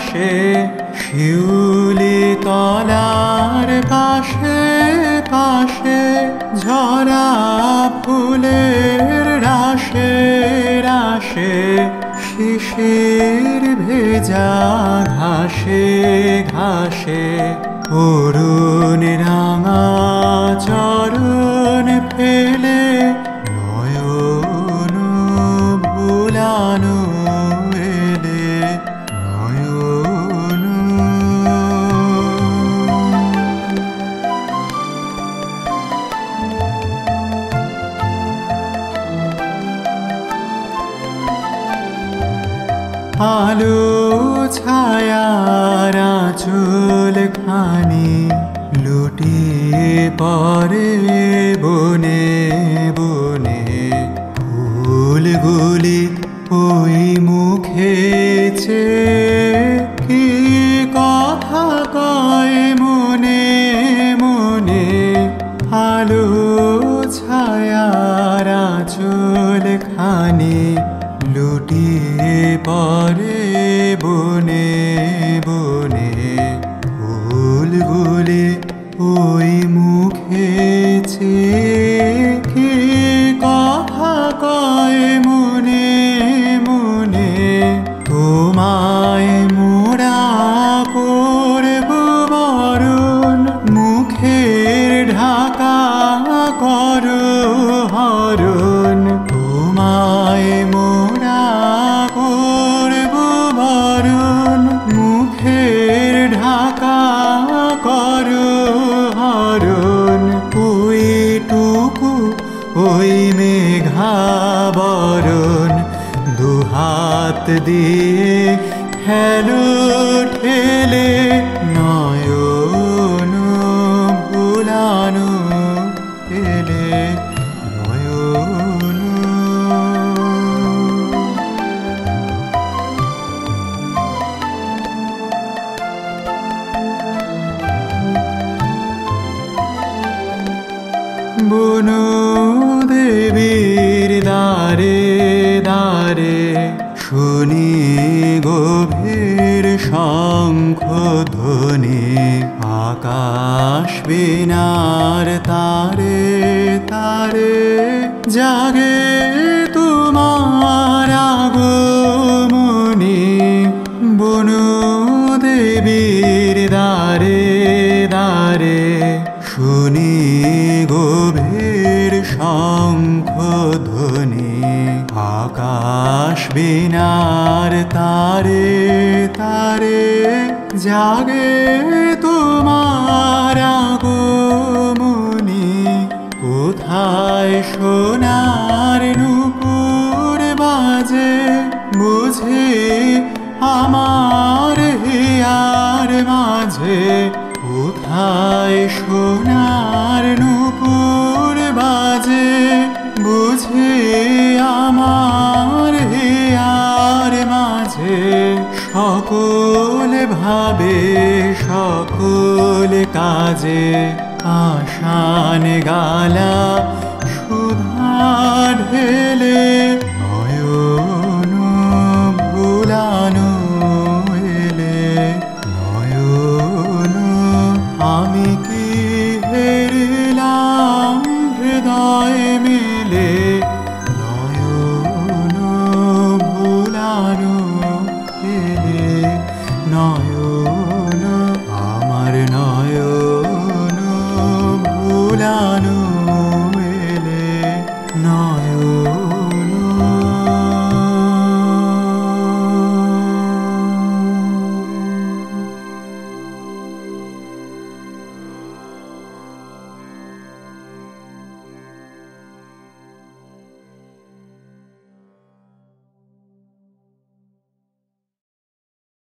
ঘাসে শিউলি তলার পাশে পাশে ঝরা ফুলের রাশে রাশে শিশির ভেজা ঘাসে ঘাসে অরুণ রাঙা চরণ ফেলে নয়ন ভুলানো এলে নয়ন। আলো ছায়ার আঁচল খানি লুটিয়ে পড়ে বনে বনে ফুলগুলি ওই মুখেছে কি কথা কয় মনে মনে। আলো ছায়ার আঁচল খানি লুটিয়ে পড়ে বনে বনে ফুলগুলি ওই মুখেছে কি কথা কয় মনে মনে। তোমায় মোরা করব বরণ মুখের ঢাকা করো হরণ। তোমায় মোরা করব বরণ মুখের ঢাকা করো হরণ। ওইটুকু ওই মেঘাবরণ দুহাত দিয়ে ফেলো ঠেলে নয়ন ভুলানো এলে নয়ন। বনো দেবীর দ্বারে দ্বারে শুনি গভীর শঙ্খ ধ্বনি। আকাশ বীণার তারে তারে জাগে তোমার আগমনি। বনো দেবীর দ্বারে দ্বারে শুনি গভীর শঙ্খ ধ্বনি। আকাশ বীণার তারে তারে জাগে তোমার আগমনি। কোথায় সোনার নূপুর বাজে বুঝি আমার হিয়ার মাঝে। কোথায় সোনার নূপুর বাজে বুঝি আমার হিয়ার মাঝে। সকল ভাবে সকল কাজে আশান গালা সুধা ঢেলে নয়ন ভুলানো এলে নয়ন। আমি কি হেরিলাম হৃদয় মেলে নয়ন ভুলানো এলে নয়ন।